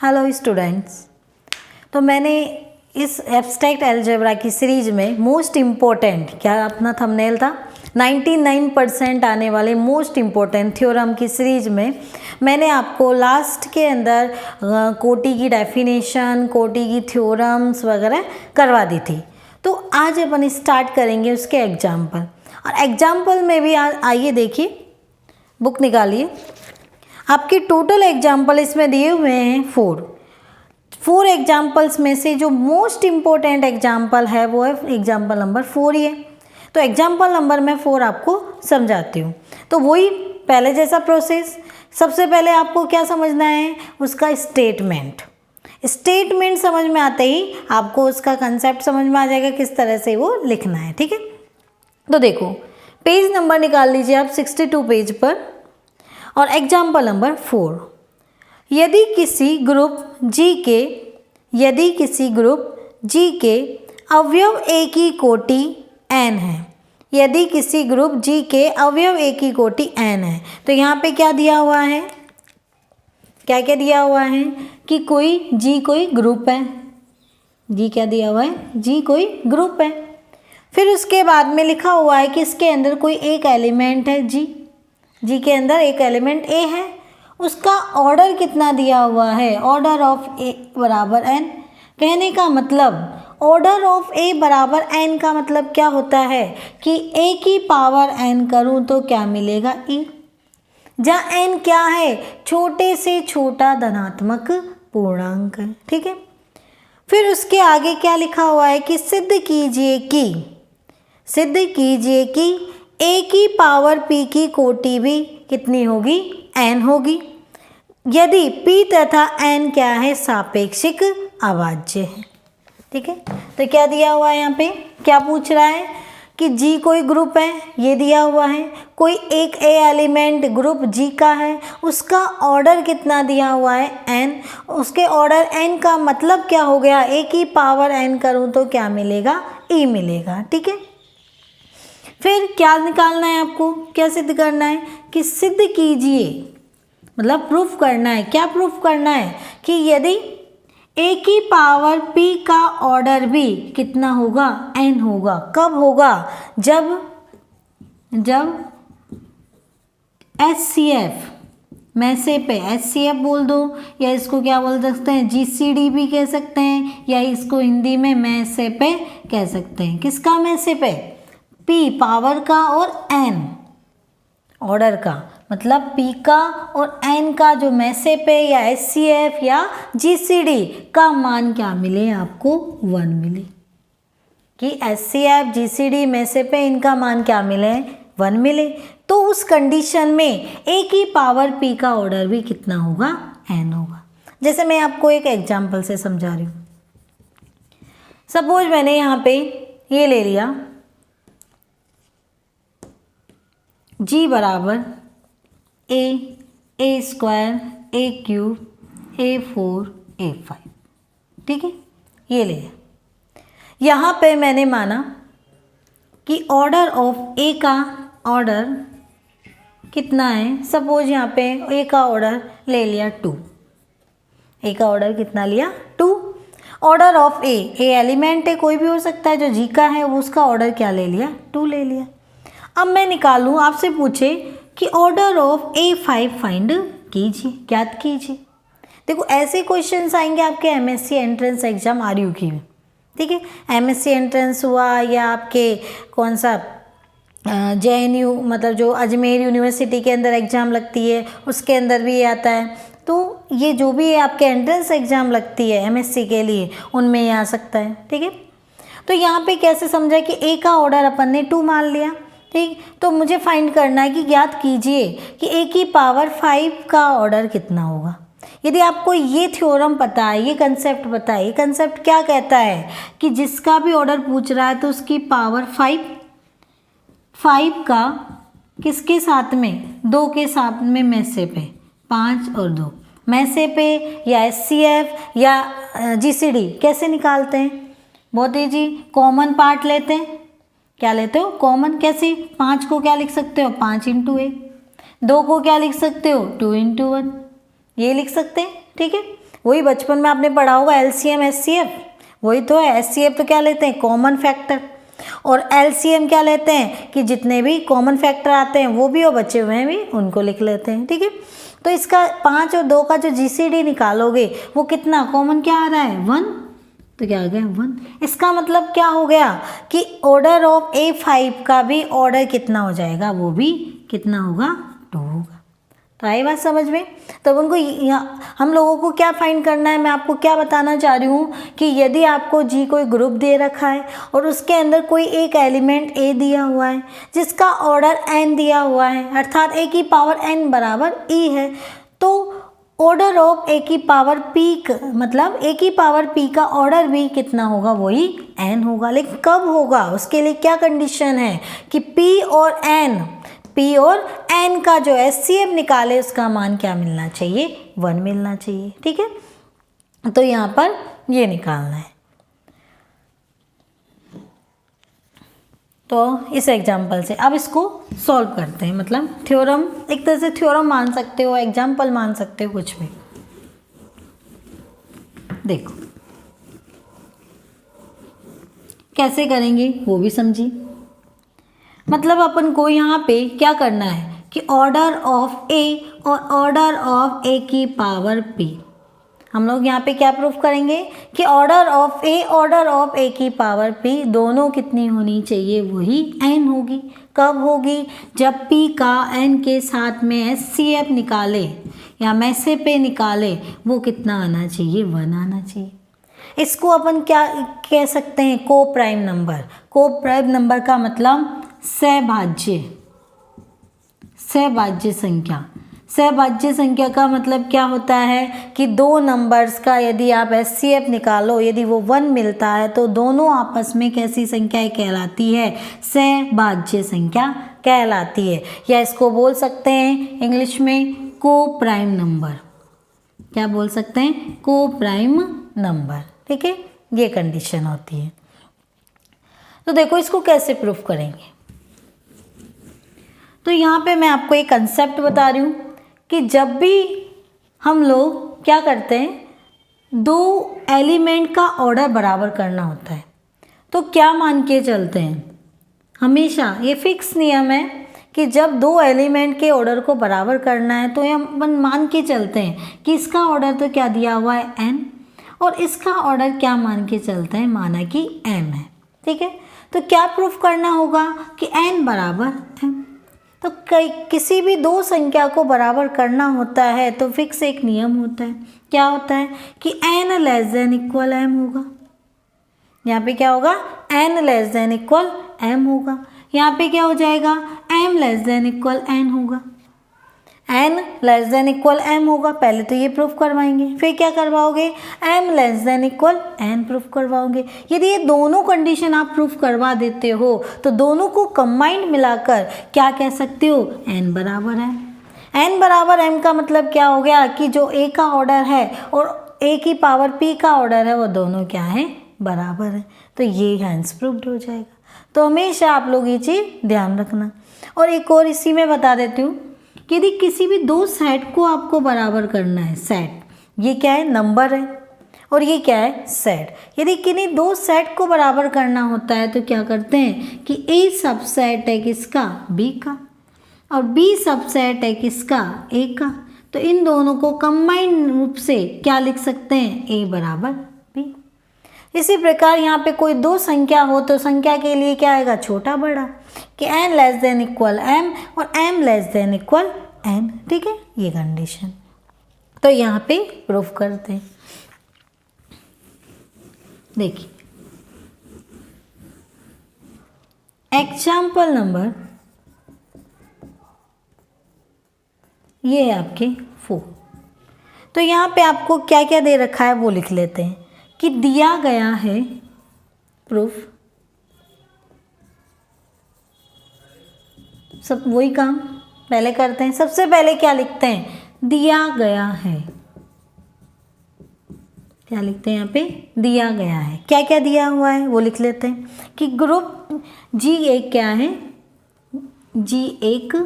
Hello students. तो मैंने इस एब्स्ट्रैक्ट अलजेब्रा की सीरीज में मोस्ट इम्पोर्टेंट, क्या अपना थंबनेल था, 99% आने वाले मोस्ट इम्पोर्टेंट थ्योरम की सीरीज में मैंने आपको लास्ट के अंदर कोटि की डेफिनेशन, कोटि की थ्योरम्स वगैरह करवा दी थी। तो आज अपन स्टार्ट करेंगे उसके एग्जाम्पल, और एग्जाम्पल में भी आइए देखिए, बुक निकालिए। आपके टोटल एग्जाम्पल इसमें दिए हुए हैं 4 एग्जाम्पल्स में से जो मोस्ट इम्पोर्टेंट एग्जाम्पल है वो है एग्जाम्पल नंबर 4 ही है। तो एग्जाम्पल नंबर मैं 4 आपको समझाती हूँ। तो वही पहले जैसा प्रोसेस, सबसे पहले आपको क्या समझना है, उसका स्टेटमेंट समझ में आते ही आपको उसका कंसेप्ट समझ में आ जाएगा किस तरह से वो लिखना है। ठीक है, तो देखो पेज नंबर निकाल लीजिए आप 62 पेज पर, और एग्जाम्पल नंबर 4, यदि किसी ग्रुप G के अवयव A की कोटि n है, यदि किसी ग्रुप G के अवयव A की कोटि n है, तो यहाँ पे क्या दिया हुआ है, क्या क्या दिया हुआ है कि G कोई ग्रुप है। G क्या दिया हुआ है, G कोई ग्रुप है। फिर उसके बाद में लिखा हुआ है कि इसके अंदर कोई एक एलिमेंट है, G के अंदर एक एलिमेंट A है, उसका ऑर्डर कितना दिया हुआ है, ऑर्डर ऑफ A बराबर n। कहने का मतलब ऑर्डर ऑफ A बराबर n का मतलब क्या होता है कि A की पावर n करूँ तो क्या मिलेगा, E, जहाँ n क्या है, छोटे से छोटा धनात्मक पूर्णांक है। ठीक है, फिर उसके आगे क्या लिखा हुआ है कि सिद्ध कीजिए कि A की पावर P की कोटि भी कितनी होगी, n होगी, यदि P तथा n क्या है, सापेक्षिक अभाज्य है। ठीक है, तो क्या दिया हुआ है यहाँ पे, क्या पूछ रहा है कि G कोई ग्रुप है, ये दिया हुआ है, कोई एक A एलिमेंट ग्रुप G का है, उसका ऑर्डर कितना दिया हुआ है, n, उसके ऑर्डर n का मतलब क्या हो गया, A की पावर n करूँ तो क्या मिलेगा, E मिलेगा। ठीक है, फिर क्या निकालना है आपको, क्या सिद्ध करना है कि सिद्ध कीजिए, मतलब प्रूफ करना है। क्या प्रूफ करना है कि यदि A की पावर P का ऑर्डर भी कितना होगा, n होगा। कब होगा, जब HCF में से पे, HCF बोल दो, या इसको क्या बोल सकते हैं, GCD भी कह सकते हैं, या इसको हिंदी में में से पे कह सकते हैं। किसका में से पे, P पावर का और n ऑर्डर का, मतलब P का और n का जो में से पे या HCF या GCD का मान क्या मिले आपको, 1 मिले, कि HCF GCD में से पे इनका मान क्या मिले, 1 मिले। तो उस कंडीशन में A की पावर P का ऑर्डर भी कितना होगा, n होगा। जैसे मैं आपको एक एग्जाम्पल से समझा रही हूँ। सपोज मैंने यहाँ पे ये ले लिया, G बराबर A square A³ A4 A5। ठीक है, ये ले, यहाँ पे मैंने माना कि ऑर्डर ऑफ A का ऑर्डर कितना है, सपोज यहाँ पे A का ऑर्डर ले लिया 2, A का ऑर्डर कितना लिया, 2। ऑर्डर ऑफ A एलिमेंट है, कोई भी हो सकता है, जो G का है वो उसका ऑर्डर क्या ले लिया, 2 ले लिया। अब मैं निकालूं, आपसे पूछे कि ऑर्डर ऑफ A5 फाइंड कीजिए, ज्ञात कीजिए। देखो ऐसे क्वेश्चंस आएंगे आपके MSc एंट्रेंस एग्जाम RU की में। ठीक है, MSc एंट्रेंस हुआ या आपके कौन सा JNU, मतलब जो अजमेर यूनिवर्सिटी के अंदर एग्ज़ाम लगती है, उसके अंदर भी ये आता है। तो ये जो भी आपके एंट्रेंस एग्ज़ाम लगती है MSc के लिए, उनमें ये आ सकता है। ठीक है, तो यहाँ पे कैसे समझा कि A का ऑर्डर अपन ने 2 मान लिया। ठीक, तो मुझे फाइंड करना है कि ज्ञात कीजिए कि A की पावर 5 का ऑर्डर कितना होगा। यदि आपको ये थ्योरम पता है, ये कंसेप्ट पता है, ये कंसेप्ट क्या कहता है कि जिसका भी ऑर्डर पूछ रहा है तो उसकी पावर 5 का किसके साथ में, 2 के साथ में से पे, 5 और 2 में से पे, या HCF या GCD कैसे निकालते हैं, बहुत ईजी, कॉमन पार्ट लेते हैं। क्या लेते हो, कॉमन। कैसे, 5 को क्या लिख सकते हो, 5 × 1, 2 को क्या लिख सकते हो, 2 × 1, ये लिख सकते हैं, ठीक है। वही बचपन में आपने पढ़ा होगा LCM HCF, वही तो है। HCF तो क्या लेते हैं, कॉमन फैक्टर, और LCM क्या लेते हैं कि जितने भी कॉमन फैक्टर आते हैं वो भी और बचे हुए हैं भी उनको लिख लेते हैं, ठीक है। तो इसका 5 और 2 का जो GCD निकालोगे वो कितना कॉमन क्या आ रहा है, 1, तो क्या आ गया 1। इसका मतलब क्या हो गया कि ऑर्डर ऑफ A5 का भी ऑर्डर कितना हो जाएगा, वो भी कितना होगा, 2 होगा। तो आई बात समझ में। तब उनको हम लोगों को क्या फाइंड करना है, मैं आपको क्या बताना चाह रही हूँ कि यदि आपको जी कोई ग्रुप दे रखा है और उसके अंदर कोई एक एलिमेंट A दिया हुआ है जिसका ऑर्डर n दिया हुआ है, अर्थात A की पावर n बराबर E है, तो ऑर्डर ऑफ A की पावर P मतलब A की पावर P का ऑर्डर भी कितना होगा, वही n होगा। लेकिन कब होगा, उसके लिए क्या कंडीशन है कि P और n का जो HCF निकाले उसका मान क्या मिलना चाहिए, 1 मिलना चाहिए, ठीक है। तो यहाँ पर ये निकालना है। तो इस एग्जाम्पल से अब इसको सॉल्व करते हैं, मतलब थ्योरम, एक तरह से थ्योरम मान सकते हो, एग्जाम्पल मान सकते हो, कुछ भी। देखो कैसे करेंगे वो भी समझिए। मतलब अपन को यहाँ पे क्या करना है कि ऑर्डर ऑफ A और ऑर्डर ऑफ A की पावर P, हम लोग यहाँ पे क्या प्रूफ करेंगे कि order of A order of A की पावर P दोनों कितनी होनी चाहिए, वही n होगी। कब होगी, जब P का n के साथ में HCF निकाले या मैसे पे निकाले, वो कितना आना चाहिए, 1 आना चाहिए। इसको अपन क्या कह सकते हैं, को प्राइम नंबर। को प्राइम नंबर का मतलब सहभाज्य संख्या। सहभाज्य संख्या का मतलब क्या होता है कि दो नंबर्स का यदि आप HCF निकालो, यदि वो 1 मिलता है तो दोनों आपस में कैसी संख्याएं कहलाती है, सहभाज्य संख्या कहलाती है। या इसको बोल सकते हैं इंग्लिश में को प्राइम नंबर। क्या बोल सकते हैं, को प्राइम नंबर, ठीक है। ये कंडीशन होती है। तो देखो इसको कैसे प्रूफ करेंगे। तो यहाँ पे मैं आपको एक कंसेप्ट बता रही हूँ कि जब भी हम लोग क्या करते हैं, दो एलिमेंट का ऑर्डर बराबर करना होता है तो क्या मान के चलते हैं, हमेशा ये फिक्स नियम है कि जब दो एलिमेंट के ऑर्डर को बराबर करना है तो ये अपन मान के चलते हैं कि इसका ऑर्डर तो क्या दिया हुआ है n, और इसका ऑर्डर क्या मान के चलते हैं, माना कि m है, ठीक है। तो क्या प्रूफ करना होगा कि n बराबर m। तो किसी भी दो संख्या को बराबर करना होता है तो फिक्स एक नियम होता है, क्या होता है कि n less than equal m होगा। यहाँ पे क्या होगा, n less than equal m होगा। यहाँ पे क्या हो जाएगा, m less than equal n होगा। n less than equal m होगा, पहले तो ये प्रूफ करवाएंगे, फिर क्या करवाओगे, m less than equal n proof करवाओगे। यदि ये दोनों कंडीशन आप प्रूफ करवा देते हो तो दोनों को कंबाइंड मिलाकर क्या कह सकते हो, n बराबर है। n बराबर m का मतलब क्या हो गया कि जो a का ऑर्डर है और a की पावर p का ऑर्डर है वो दोनों क्या है, बराबर है। तो ये हैंस प्रूफ्ड हो जाएगा। तो हमेशा आप लोग ये चीज़ ध्यान रखना। और एक और इसी में बता देती हूँ कि यदि किसी भी दो सेट को आपको बराबर करना है, सेट ये क्या है, नंबर है, और ये क्या है, सेट। यदि किन्हीं दो सेट को बराबर करना होता है तो क्या करते हैं कि A सबसेट है किसका, B का, और B सबसेट है किसका, A का। तो इन दोनों को कंबाइंड रूप से क्या लिख सकते हैं, A बराबर B। इसी प्रकार यहाँ पे कोई दो संख्या हो तो संख्या के लिए क्या आएगा, छोटा बड़ा, कि n less than equal m और m less than equal n, ठीक है, ये कंडीशन। तो यहाँ पे प्रूफ करते हैं। देखिए एग्जाम्पल नंबर ये है आपके 4। तो यहाँ पे आपको क्या क्या दे रखा है वो लिख लेते हैं कि दिया गया है प्रूफ, सब वही काम पहले करते हैं। सबसे पहले क्या लिखते हैं, दिया गया है, क्या लिखते हैं यहाँ पे, दिया गया है। क्या क्या दिया हुआ है वो लिख लेते हैं कि ग्रुप जी एक क्या है, जी एक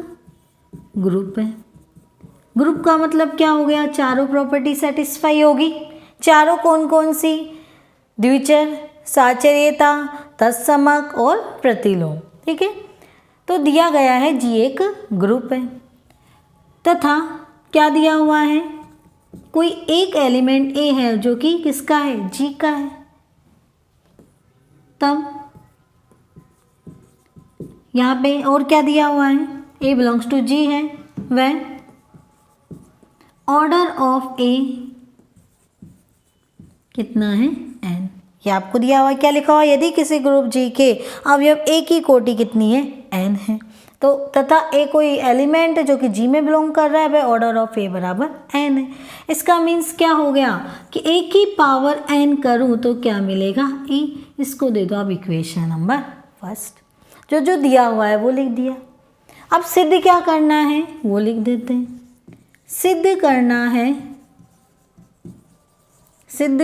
ग्रुप है, ग्रुप का मतलब क्या हो गया, चारों प्रॉपर्टी सेटिस्फाई होगी। चारों कौन कौन सी, द्विचर, साचर्यता, तत्समक और प्रतिलोम। ठीक है, तो दिया गया है जी एक ग्रुप है तथा क्या दिया हुआ है, कोई एक एलिमेंट ए है जो कि किसका है, जी का है। तब यहाँ पे और क्या दिया हुआ है, ए बिलोंग्स टू जी है, वह ऑर्डर ऑफ ए कितना है, एन। ये आपको दिया हुआ क्या लिखा हुआ, यदि किसी ग्रुप जी के अवयव ए की कोटि कितनी है, एन है, तो तथा ए कोई एलिमेंट जो कि जी में बिलोंग कर रहा है वह ऑर्डर ऑफ ए बराबर एन है। इसका मीन्स क्या हो गया कि ए की पावर एन करूँ तो क्या मिलेगा, ई। इसको दे दो आप इक्वेशन नंबर फर्स्ट। जो जो दिया हुआ है वो लिख दिया। अब सिद्ध क्या करना है वो लिख देते हैं। सिद्ध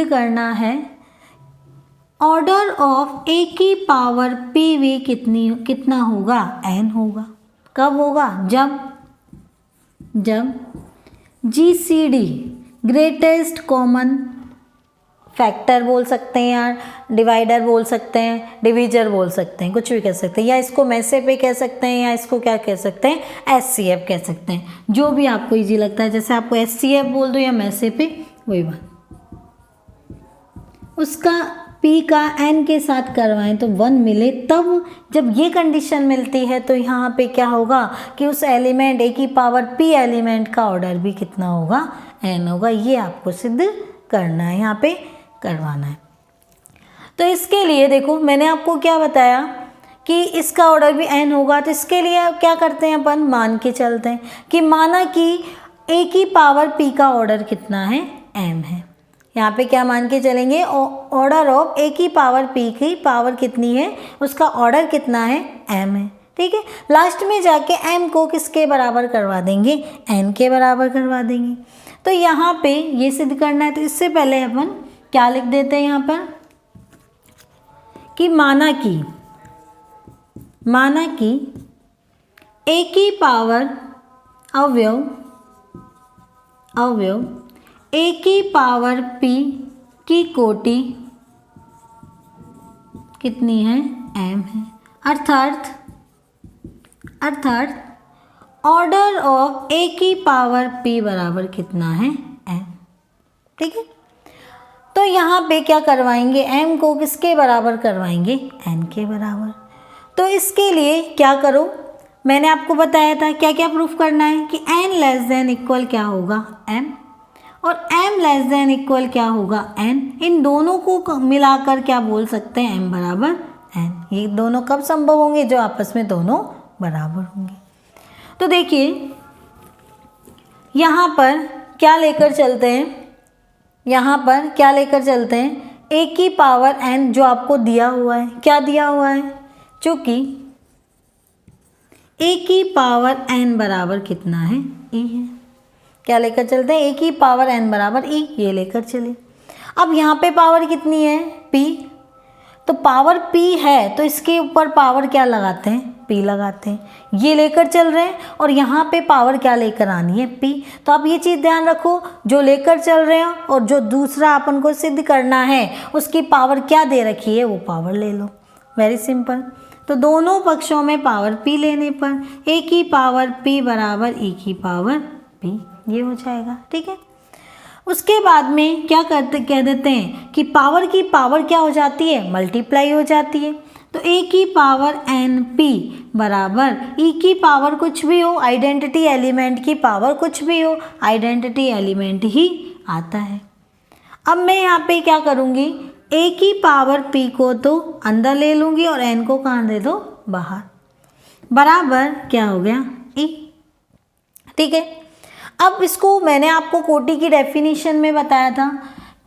करना है ऑर्डर ऑफ ए की पावर पी वी कितना होगा, एन होगा। कब होगा, जब G C D greatest common factor बोल सकते हैं यार, डिवाइडर बोल सकते हैं, डिवीजर बोल सकते हैं, कुछ भी कह सकते हैं, या इसको मैसे पे कह सकते हैं, या इसको क्या कह सकते हैं, एचसीएफ कह सकते हैं, जो भी आपको इजी लगता है। जैसे आपको एचसीएफ बोल दो या मैसे पे, वही बात। उसका पी का एन के साथ करवाएं तो 1 मिले, तब जब ये कंडीशन मिलती है तो यहाँ पे क्या होगा कि उस एलिमेंट ए की पावर पी एलिमेंट का ऑर्डर भी कितना होगा, एन होगा। ये आपको सिद्ध करना है, यहाँ पे करवाना है। तो इसके लिए देखो मैंने आपको क्या बताया कि इसका ऑर्डर भी एन होगा, तो इसके लिए क्या करते हैं अपन, मान के चलते हैं कि माना कि ए की पावर पी का ऑर्डर कितना है, एम है। यहाँ पे क्या मान के चलेंगे, ऑर्डर ऑफ ए की पावर पी की पावर कितनी है, उसका ऑर्डर कितना है, एम है। ठीक है, लास्ट में जाके एम को किसके बराबर करवा देंगे, एन के बराबर करवा देंगे। तो यहाँ पे ये सिद्ध करना है, तो इससे पहले अपन क्या लिख देते हैं यहाँ पर कि माना कि ए की पावर अवयव ए की पावर पी की कोटि कितनी है, एम है। अर्थात ऑर्डर ऑफ ए की पावर पी बराबर कितना है, एम। ठीक है, तो यहाँ पे क्या करवाएंगे, एम को किसके बराबर करवाएंगे, एन के बराबर। तो इसके लिए क्या करो, मैंने आपको बताया था क्या क्या प्रूफ करना है कि एन लेस देन इक्वल क्या होगा, एम, और m लेस देन इक्वल क्या होगा, n। इन दोनों को मिलाकर क्या बोल सकते हैं, m बराबर n। ये दोनों कब संभव होंगे, जो आपस में दोनों बराबर होंगे। तो देखिए यहाँ पर क्या लेकर चलते हैं, a की पावर n जो आपको दिया हुआ है, क्या दिया हुआ है, चूँकि a की पावर n बराबर कितना है, e है। क्या लेकर चलते हैं, ए की पावर एन बराबर ई, ये लेकर चले। अब यहाँ पे पावर कितनी है, पी, तो पावर पी है तो इसके ऊपर पावर क्या लगाते हैं, पी लगाते हैं, ये लेकर चल रहे हैं। और यहाँ पे पावर क्या लेकर आनी है, पी। तो आप ये चीज़ ध्यान रखो, जो लेकर चल रहे हैं और जो दूसरा अपन को सिद्ध करना है उसकी पावर क्या दे रखी है, वो पावर ले लो। Very simple. तो दोनों पक्षों में पावर पी लेने पर ए की पावर पी बराबर ई की पावर पी, ये हो जाएगा। ठीक है, उसके बाद में क्या कह देते हैं कि पावर की पावर क्या हो जाती है, मल्टीप्लाई हो जाती है। तो ए की पावर एन पी बराबर ई की पावर कुछ भी हो, आइडेंटिटी एलिमेंट की पावर कुछ भी हो, आइडेंटिटी एलिमेंट ही आता है। अब मैं यहाँ पे क्या करूँगी, ए की पावर पी को तो अंदर ले लूँगी और एन को कहाँ दे दो, बाहर, बराबर क्या हो गया, ई। ठीक है, अब इसको मैंने आपको कोटि की डेफिनेशन में बताया था,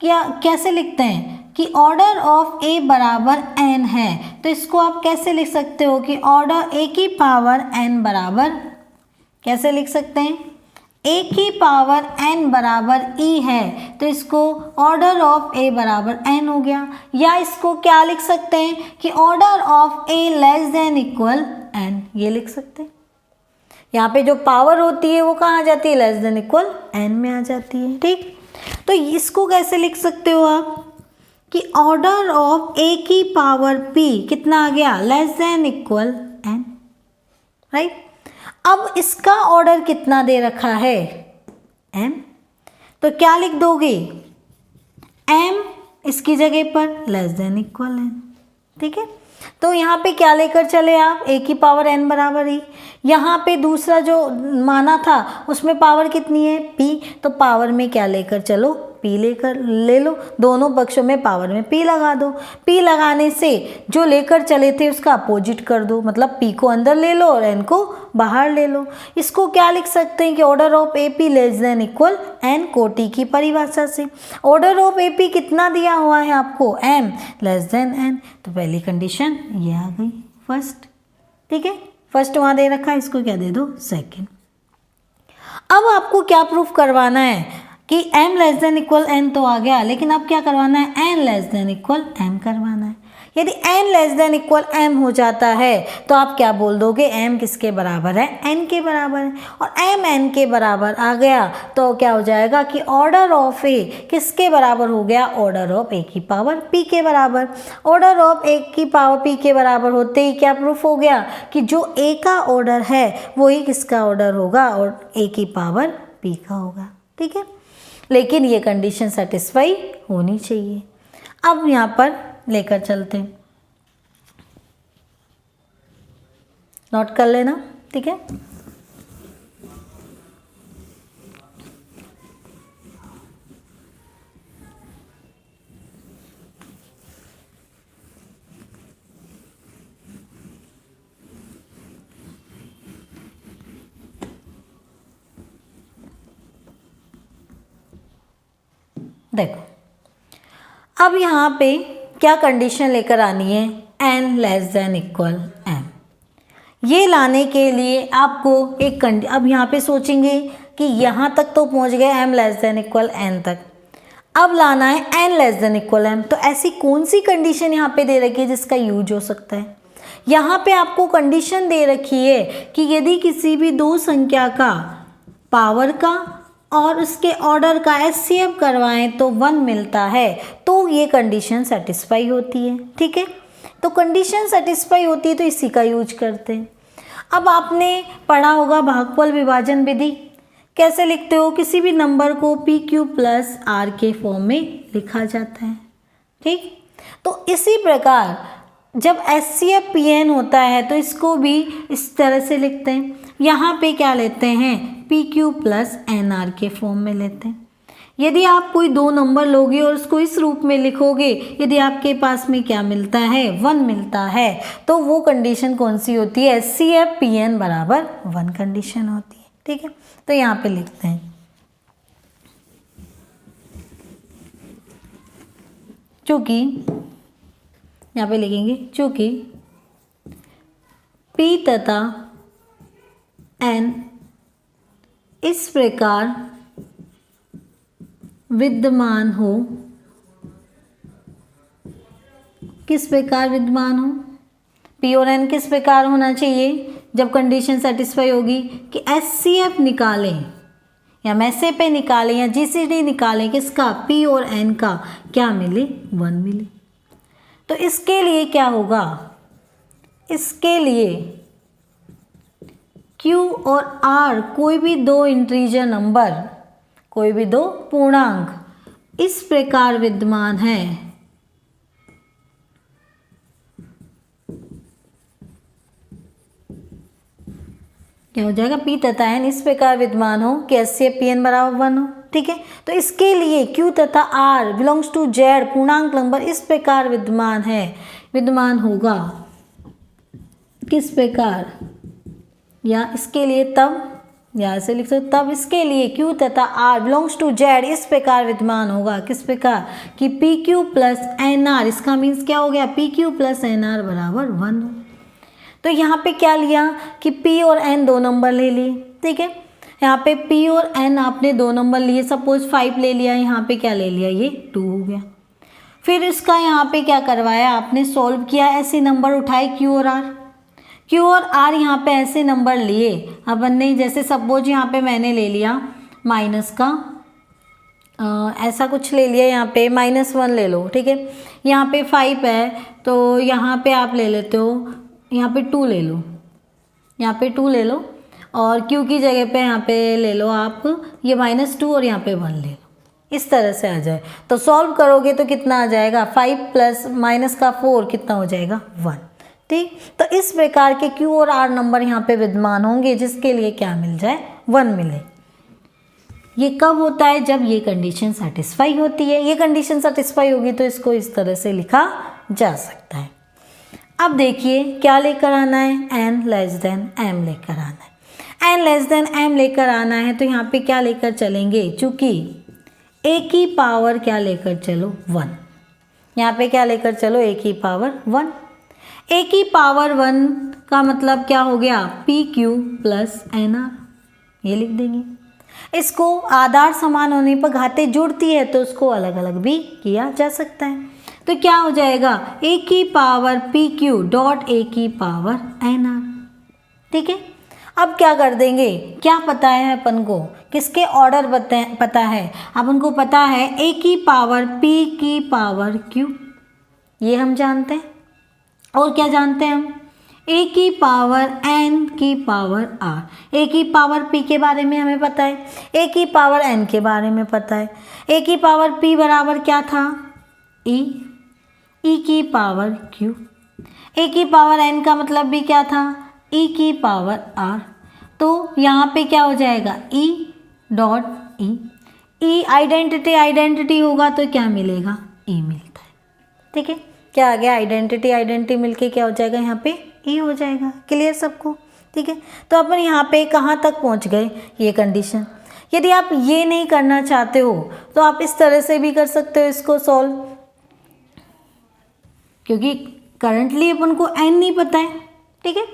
क्या कैसे लिखते हैं कि ऑर्डर ऑफ ए बराबर एन है, तो इसको आप कैसे लिख सकते हो कि ऑर्डर ए की पावर एन बराबर, कैसे लिख सकते हैं, ए की पावर एन बराबर ई है, तो इसको ऑर्डर ऑफ ए बराबर एन हो गया। या इसको क्या लिख सकते हैं कि order of a less than equal n, ये लिख सकते हैं। यहाँ पे जो पावर होती है वो कहाँ आ जाती है, लेस देन इक्वल n में आ जाती है। ठीक, तो इसको कैसे लिख सकते हो आप कि ऑर्डर ऑफ a की पावर p कितना आ गया, less than equal n, right. अब इसका ऑर्डर कितना दे रखा है, m, तो क्या लिख दोगे, m इसकी जगह पर लेस देन इक्वल n। ठीक है, तो यहाँ पे क्या लेकर चले आप, a की पावर n बराबर ही, यहाँ पे दूसरा जो माना था उसमें पावर कितनी है p, तो पावर में क्या लेकर चलो, p लेकर ले लो, दोनों पक्षों में पावर में p लगा दो। p लगाने से जो लेकर चले थे उसका अपोजिट कर दो, मतलब p को अंदर ले लो और n को बाहर ले लो। इसको क्या लिख सकते हैं कि order of a p less than equal n, कोटि की परिभाषा से। ऑर्डर ऑफ ए पी कितना दिया हुआ है आपको, m लेस देन n, तो पहली कंडीशन ये आ गई फर्स्ट। ठीक है, फर्स्ट वहाँ दे रखा है, इसको क्या दे दो, सेकंड। अब आपको क्या प्रूफ करवाना है कि m less than equal n तो आ गया, लेकिन अब क्या करवाना है, n less than equal m करवाना है। यदि n less than equal m हो जाता है तो आप क्या बोल दोगे, m किसके बराबर है, n के बराबर है, और m n के बराबर आ गया तो क्या हो जाएगा कि ऑर्डर ऑफ a किसके बराबर हो गया, ऑर्डर ऑफ a की पावर p के बराबर। ऑर्डर ऑफ a की पावर p के बराबर होते ही क्या प्रूफ हो गया कि जो a का ऑर्डर है वही किसका ऑर्डर होगा, और a की पावर p का होगा। ठीक है, लेकिन ये कंडीशन सेटिस्फाई होनी चाहिए। अब यहाँ पर लेकर चलते हैं, नोट कर लेना। ठीक है, देखो अब यहाँ पे क्या कंडीशन लेकर आनी है, n less than equal m। ये लाने के लिए आपको एक अब यहाँ पे सोचेंगे कि यहाँ तक तो पहुँच गए m less than equal n तक, अब लाना है n less than equal m। तो ऐसी कौन सी कंडीशन यहाँ पे दे रखी है जिसका यूज हो सकता है। यहाँ पे आपको कंडीशन दे रखी है कि यदि किसी भी दो संख्या का पावर का और उसके ऑर्डर का HCF करवाएं तो 1 मिलता है, तो ये कंडीशन सेटिस्फाई होती है। ठीक है, तो कंडीशन सेटिस्फाई होती है तो इसी का यूज करते हैं। अब आपने पढ़ा होगा भागफल विभाजन विधि, कैसे लिखते हो, किसी भी नंबर को PQ प्लस R के फॉर्म में लिखा जाता है। ठीक, तो इसी प्रकार जब HCF PN होता है तो इसको भी इस तरह से लिखते हैं। यहाँ पे क्या लेते हैं, PQ प्लस NR के फॉर्म में लेते हैं। यदि आप कोई दो नंबर लोगे और उसको इस रूप में लिखोगे, यदि आपके पास में क्या मिलता है, 1 मिलता है, तो वो कंडीशन कौन सी होती है, HCF PN बराबर 1 कंडीशन होती है। ठीक है, तो यहाँ पे लिखते हैं, चूँकि यहाँ पे लिखेंगे चूँकि P तथा N इस प्रकार विद्यमान हो, किस प्रकार विद्यमान हो, P और N किस प्रकार होना चाहिए जब कंडीशन सेटिस्फाई होगी कि HCF निकालें या मैसे पे निकालें या GCD निकालें, किसका, P और N का क्या मिले, 1 मिले। तो इसके लिए क्या होगा, इसके लिए Q और R कोई भी दो इंटीजर नंबर, कोई भी दो पूर्णांक इस प्रकार विद्यमान है क्या हो जाएगा, P तथा N इस प्रकार विद्यमान हो कि HCF PN बराबर 1 हो। ठीक है, तो इसके लिए Q तथा R बिलोंग्स टू Z पूर्णांक नंबर इस प्रकार विद्यमान है, विद्यमान होगा किस प्रकार, या इसके लिए तब, या ऐसे लिख सकते तब इसके लिए Q तथा R बिलोंग्स टू Z इस प्रकार विद्यमान होगा, किस प्रकार कि PQ प्लस NR, इसका मीन्स क्या हो गया, PQ प्लस NR बराबर 1 हो। तो यहाँ पे क्या लिया कि P और N दो नंबर ले लिए। ठीक है, यहाँ पे P और N आपने दो नंबर लिए, सपोज 5 ले लिया, यहाँ पे क्या ले लिया, ये 2 हो गया। फिर इसका यहाँ पे क्या करवाया आपने, सॉल्व किया, ऐसे नंबर उठाए Q और R। Q और R यहाँ पे ऐसे नंबर लिए अपन ने, जैसे सपोज यहाँ पे मैंने ले लिया माइनस का ऐसा कुछ ले लिया, यहाँ पे -1 ले लो, ठीक है। यहाँ पे 5 है तो यहाँ पे आप ले लेते हो, यहाँ पे 2 ले लो, यहाँ पे 2 ले लो, और Q की जगह पे यहाँ पे ले लो आप ये -2 और यहाँ पे 1 ले लो, इस तरह से आ जाए। तो सॉल्व करोगे तो कितना आ जाएगा, 5 प्लस माइनस का 4 कितना हो जाएगा 1, ठीक। तो इस प्रकार के Q और R नंबर यहाँ पे विद्यमान होंगे जिसके लिए क्या मिल जाए, 1 मिले। ये कब होता है, जब ये कंडीशन सेटिस्फाई होती है। ये कंडीशन सेटिस्फाई होगी तो इसको इस तरह से लिखा जा सकता है। अब देखिए क्या लेकर आना है, n लेस देन m लेकर आना है। n लेस देन m लेकर आना है तो यहाँ पे क्या लेकर चलेंगे, चूँकि a की पावर क्या लेकर चलो 1, यहाँ पे क्या लेकर चलो a की पावर 1। a की पावर 1 का मतलब क्या हो गया, pq प्लस nr, ये लिख देंगे। इसको आधार समान होने पर घातें जुड़ती है तो उसको अलग अलग भी किया जा सकता है। तो क्या हो जाएगा, a की पावर pq डॉट a की पावर nr, ठीक है। अब क्या कर देंगे, क्या पता है अपन को, किसके ऑर्डर पता है, अपन को पता है a की पावर p की पावर q, ये हम जानते हैं। और क्या जानते हैं हम, a की पावर n की पावर r। a की पावर p के बारे में हमें पता है, a की पावर n के बारे में पता है। a की पावर p बराबर क्या था, e की पावर q। a की पावर n का मतलब भी क्या था, e की पावर r। तो यहाँ पे क्या हो जाएगा, e डॉट e आइडेंटिटी होगा तो क्या मिलेगा, e मिलता है, ठीक है। क्या आ गया, आइडेंटिटी मिलके क्या हो जाएगा, यहाँ पे e हो जाएगा। क्लियर सबको, ठीक है। तो अपन यहाँ पे कहाँ तक पहुँच गए, ये कंडीशन। यदि आप ये नहीं करना चाहते हो तो आप इस तरह से भी कर सकते हो इसको सॉल्व, क्योंकि करंटली अपन को n नहीं पता है, ठीक है।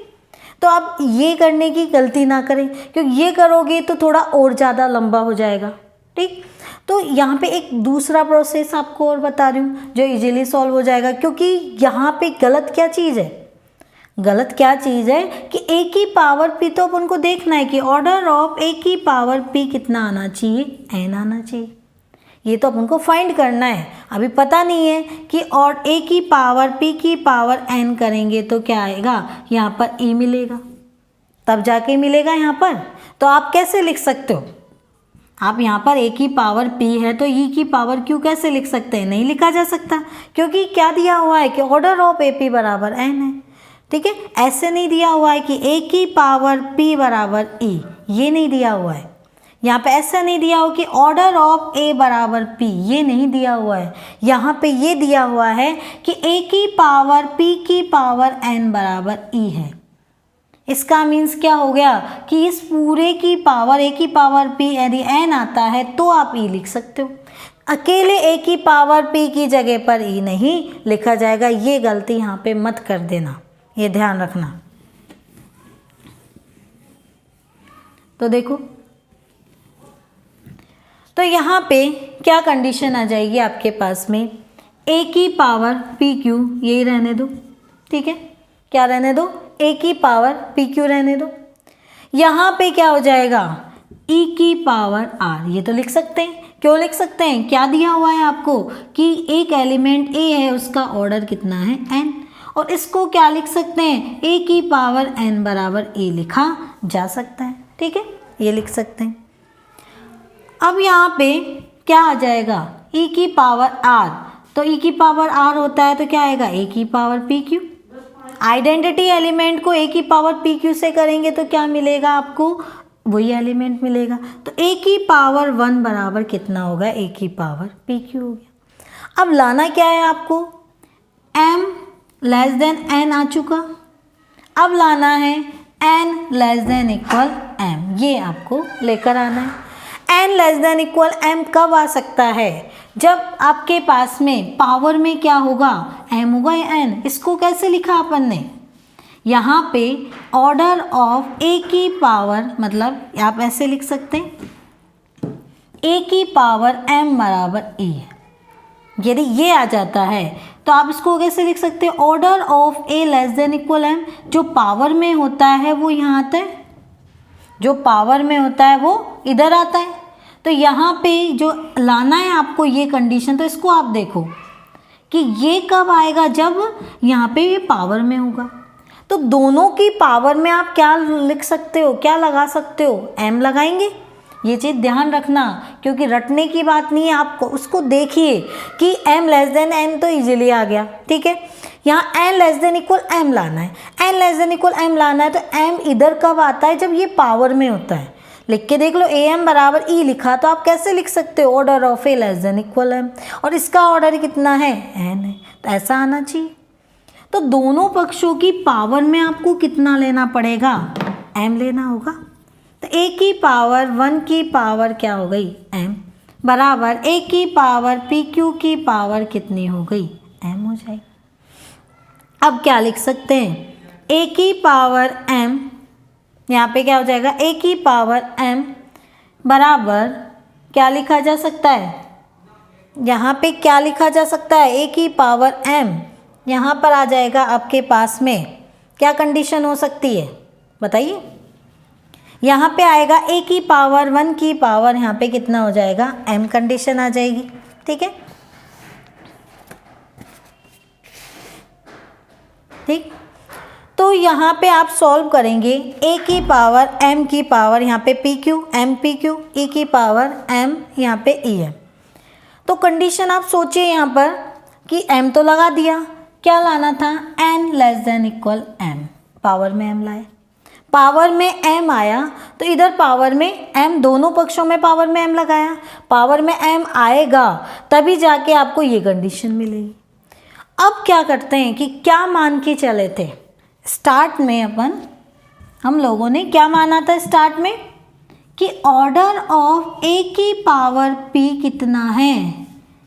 तो आप ये करने की गलती ना करें, क्योंकि ये करोगे तो थोड़ा और ज़्यादा लंबा हो जाएगा, ठीक। तो यहाँ पे एक दूसरा प्रोसेस आपको और बता रही हूँ जो इजीली सॉल्व हो जाएगा, क्योंकि यहाँ पे गलत क्या चीज़ है, गलत क्या चीज़ है कि a की पावर p, तो अपन को देखना है कि ऑर्डर ऑफ a की पावर p कितना आना चाहिए, n आना चाहिए। ये तो अपन को फाइंड करना है, अभी पता नहीं है कि और a की पावर p की पावर n करेंगे तो क्या आएगा, यहाँ पर e मिलेगा, तब जाके मिलेगा यहाँ पर। तो आप कैसे लिख सकते हो, आप यहाँ पर a की पावर p है तो e की पावर q कैसे लिख सकते हैं, नहीं लिखा जा सकता, क्योंकि क्या दिया हुआ है कि ऑर्डर ऑफ AP बराबर n है, ठीक है। ऐसे नहीं दिया हुआ है कि a की पावर p बराबर e, ये नहीं दिया हुआ है। यहाँ पे ऐसा नहीं दिया हो कि ऑर्डर ऑफ a बराबर p, ये नहीं दिया हुआ है। यहाँ पे ये दिया हुआ है कि a की पावर p की पावर n बराबर e है। इसका मीन्स क्या हो गया कि इस पूरे की पावर a की पावर p यदि n आता है तो आप e लिख सकते हो, अकेले a की पावर p की जगह पर e नहीं लिखा जाएगा। ये गलती यहाँ पे मत कर देना, ये ध्यान रखना। तो देखो, तो यहाँ पे क्या कंडीशन आ जाएगी आपके पास में, a की पावर pq, यही रहने दो, ठीक है। क्या रहने दो, a की पावर pq रहने दो। यहाँ पे क्या हो जाएगा, e की पावर r, ये तो लिख सकते हैं। क्यों लिख सकते हैं, क्या दिया हुआ है आपको कि एक एलिमेंट a है, उसका ऑर्डर कितना है n, और इसको क्या लिख सकते हैं, a की पावर n बराबर a लिखा जा सकता है, ठीक है, ये लिख सकते हैं। अब यहाँ पे क्या आ जाएगा, e की पावर r, तो e की पावर r होता है तो क्या आएगा, a की पावर pq। आइडेंटिटी एलिमेंट को a की पावर pq से करेंगे तो क्या मिलेगा आपको, वही एलिमेंट मिलेगा। तो a की पावर 1 बराबर कितना होगा, a की पावर pq हो गया। अब लाना क्या है आपको, m लेस देन n आ चुका, अब लाना है n less than equal m, ये आपको लेकर आना है। n less than equal m कब आ सकता है, जब आपके पास में पावर में क्या होगा, m होगा या n। इसको कैसे लिखा अपन ने, यहाँ पे ऑर्डर ऑफ a की पावर, मतलब आप ऐसे लिख सकते हैं a की पावर m बराबर e है, यदि ये आ जाता है तो आप इसको कैसे लिख सकते हैं, order of a less than equal m. जो पावर में होता है वो यहाँ आता है, जो पावर में होता है वो इधर आता है। तो यहाँ पे जो लाना है आपको ये कंडीशन, तो इसको आप देखो कि ये कब आएगा, जब यहाँ पे ये पावर में होगा। तो दोनों की पावर में आप क्या लिख सकते हो, क्या लगा सकते हो, एम लगाएंगे। ये चीज़ ध्यान रखना, क्योंकि रटने की बात नहीं है, आपको उसको देखिए कि एम लेस देन एन तो इजीली आ गया, ठीक है। यहाँ n less than equal m लाना है, n less than equal m लाना है, तो एम इधर कब आता है, जब ये पावर में होता है। लिख के देख लो, ए एम बराबर ई लिखा, तो आप कैसे लिख सकते हो, order of a less than equal m, और इसका ऑर्डर कितना है, एन है, तो ऐसा आना चाहिए। तो दोनों पक्षों की पावर में आपको कितना लेना पड़ेगा, एम लेना होगा। तो ए की पावर 1 की पावर क्या हो गई, एम, बराबर ए की पावर पी क्यू की पावर कितनी हो गई, एम हो जाएगी। अब क्या लिख सकते हैं, ए की पावर एम, यहाँ पे क्या हो जाएगा, ए की पावर एम बराबर क्या लिखा जा सकता है, यहाँ पे क्या लिखा जा सकता है, ए की पावर एम, यहाँ पर आ जाएगा आपके पास में क्या कंडीशन हो सकती है बताइए। यहाँ पे आएगा ए की पावर 1 की पावर, यहाँ पे कितना हो जाएगा, एम कंडीशन आ जाएगी, ठीक है। ठीक, तो यहाँ पे आप सॉल्व करेंगे, ए की पावर एम की पावर, यहाँ पे P Q, M P Q, e की पावर एम, यहाँ पे ई एम। तो कंडीशन आप सोचिए यहाँ पर कि एम तो लगा दिया, क्या लाना था, n less than equal m, power में एम लाए, पावर में एम आया, तो इधर पावर में एम, दोनों पक्षों में पावर में एम लगाया, पावर में एम आएगा तभी जाके आपको ये कंडीशन मिलेगी। अब क्या करते हैं कि क्या मान के चले थे स्टार्ट में, हम लोगों ने क्या माना था स्टार्ट में कि ऑर्डर ऑफ ए की पावर पी कितना है,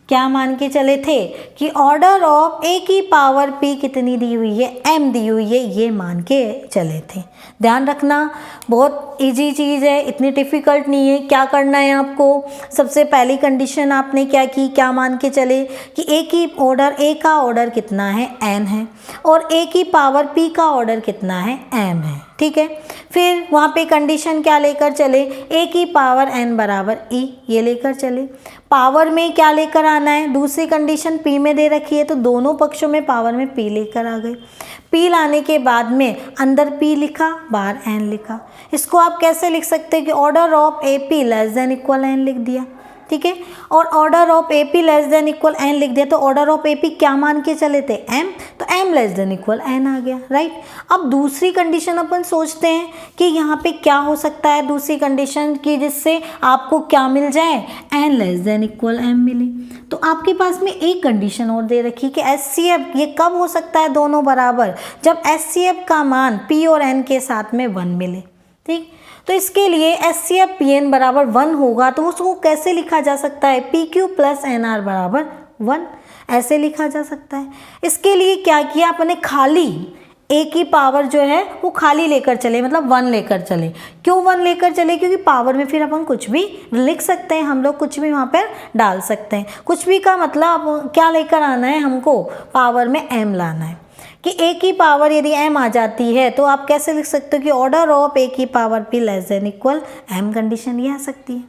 क्या मान के चले थे कि ऑर्डर ऑफ ए की पावर पी कितनी दी हुई है, एम दी हुई है, ये मान के चले थे। ध्यान रखना, बहुत इजी चीज़ है, इतनी डिफ़िकल्ट नहीं है। क्या करना है आपको, सबसे पहली कंडीशन आपने क्या की, क्या मान के चले कि ए की ऑर्डर, ए का ऑर्डर कितना है, एन है, और ए की पावर पी का ऑर्डर कितना है, एम है, ठीक है। फिर वहाँ पे कंडीशन क्या लेकर चले, ए की पावर एन बराबर ई, ये लेकर चले। पावर में क्या लेकर आना है, दूसरी कंडीशन पी में दे रखी है, तो दोनों पक्षों में पावर में पी लेकर आ गए। पी लाने के बाद में अंदर पी लिखा, बाहर एन लिखा। इसको आप कैसे लिख सकते हैं कि order of a p less than equal n लिख दिया, ठीक है। और order of a p less than equal n लिख दिया, तो ऑर्डर ऑफ ए पी क्या मान के चले थे, एम, तो M less than equal N आ गया, राइट। अब दूसरी कंडीशन अपन सोचते हैं कि यहाँ पे क्या हो सकता है दूसरी कंडीशन की, जिससे आपको क्या मिल जाए, n less than equal m मिले। तो आपके पास में एक कंडीशन और दे रखी कि एच सी एफ ये कब हो सकता है दोनों बराबर, जब एच सी एफ का मान पी और एन के साथ में 1 मिले, ठीक। तो इसके लिए H C F p n बराबर 1 होगा, तो उसको कैसे लिखा जा सकता है, p q plus n r बराबर 1, ऐसे लिखा जा सकता है। इसके लिए क्या किया अपने, खाली ए की पावर जो है वो खाली लेकर चले, मतलब 1 लेकर चले। क्यों 1 लेकर चले, क्योंकि पावर में फिर अपन कुछ भी लिख सकते हैं, हम लोग कुछ भी वहाँ पर डाल सकते हैं। कुछ भी का मतलब क्या लेकर आना है, हमको पावर में एम लाना है। कि ए की पावर यदि एम आ जाती है तो आप कैसे लिख सकते हो कि ऑर्डर ऑफ ए की power p less than equal m, condition ये आ सकती है।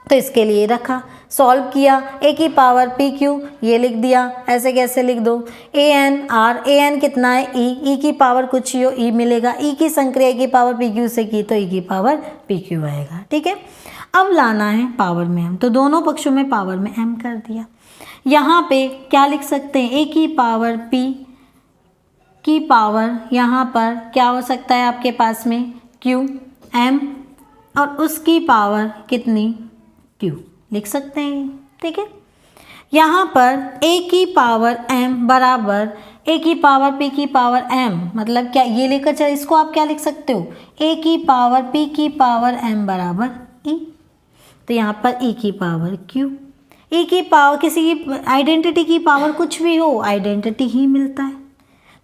तो इसके लिए रखा, सॉल्व किया, ए की पावर पी क्यू ये लिख दिया, ऐसे कैसे लिख दो, A N R, A N कितना है, ई की पावर कुछ ही हो, ई मिलेगा, ई की संक्रिया की पावर पी क्यू से की तो ई की पावर पी क्यू आएगा, ठीक है। अब लाना है पावर में एम, तो दोनों पक्षों में पावर में एम कर दिया। यहाँ पे क्या लिख सकते हैं, ए की पावर पी की पावर, यहाँ पर क्या हो सकता है आपके पास में, क्यू एम, और उसकी पावर कितनी, क्यू लिख सकते हैं, ठीक है। यहाँ पर ए की पावर एम बराबर ए की पावर पी की पावर एम, मतलब क्या ये लेकर चले, इसको आप क्या लिख सकते हो, ए की पावर पी की पावर एम बराबर ई। तो यहाँ पर ई की पावर क्यू, ई की पावर, किसी की आइडेंटिटी की पावर कुछ भी हो, आइडेंटिटी ही मिलता है।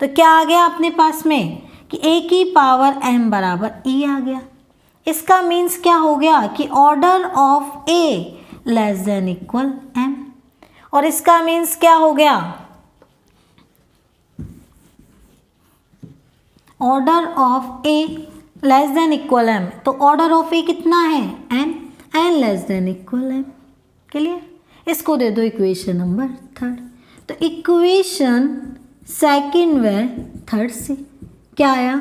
तो क्या आ गया अपने पास में कि ए की पावर एम बराबर ई आ गया। इसका मीन्स क्या हो गया कि order of a less than equal m, और इसका मीन्स क्या हो गया, order of a less than equal m. तो ऑर्डर ऑफ ए कितना है, n, n less than equal m. Clear? इसको दे दो इक्वेशन नंबर 3। तो इक्वेशन सेकंड व थर्ड से क्या आया,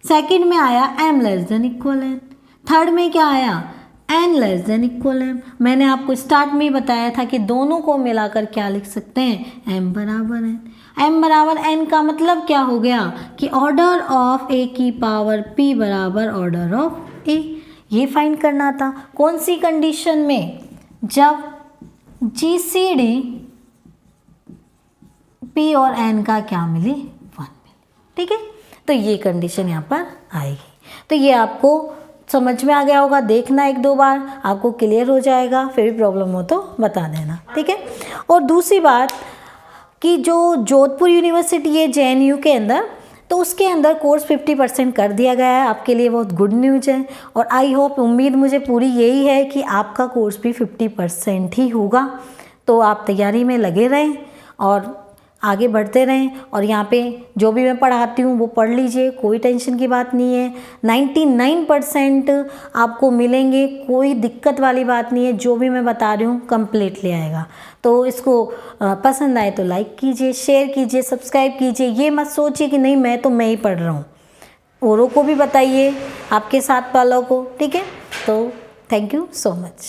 सेकंड में आया m less than equal n, third में क्या आया, n less than equal m. मैंने आपको स्टार्ट में ही बताया था कि दोनों को मिलाकर क्या लिख सकते हैं, एम बराबर एन। एम बराबर एन का मतलब क्या हो गया कि ऑर्डर ऑफ ए की पावर पी बराबर ऑर्डर ऑफ ए। ये फाइंड करना था। कौन सी कंडीशन में, जब जीसीडी पी और एन का क्या मिले, 1 मिले। ठीक है, तो ये कंडीशन यहाँ पर आएगी। तो ये आपको समझ में आ गया होगा, देखना 1-2 बार, आपको क्लियर हो जाएगा। फिर भी प्रॉब्लम हो तो बता देना। ठीक है, और दूसरी बात कि जो जोधपुर यूनिवर्सिटी है JNU के अंदर, तो उसके अंदर कोर्स 50% कर दिया गया है। आपके लिए बहुत गुड न्यूज है। और आई होप, उम्मीद मुझे पूरी यही है कि आपका कोर्स भी 50% ही होगा। तो आप तैयारी में लगे रहें और आगे बढ़ते रहें। और यहाँ पे जो भी मैं पढ़ाती हूँ वो पढ़ लीजिए, कोई टेंशन की बात नहीं है। 99% आपको मिलेंगे, कोई दिक्कत वाली बात नहीं है। जो भी मैं बता रही हूँ कंप्लीटली आएगा। तो इसको पसंद आए तो लाइक कीजिए, शेयर कीजिए, सब्सक्राइब कीजिए। ये मत सोचिए कि नहीं मैं ही पढ़ रहा हूँ, औरों को भी बताइए, आपके साथ वालों को। ठीक है, तो थैंक यू सो मच।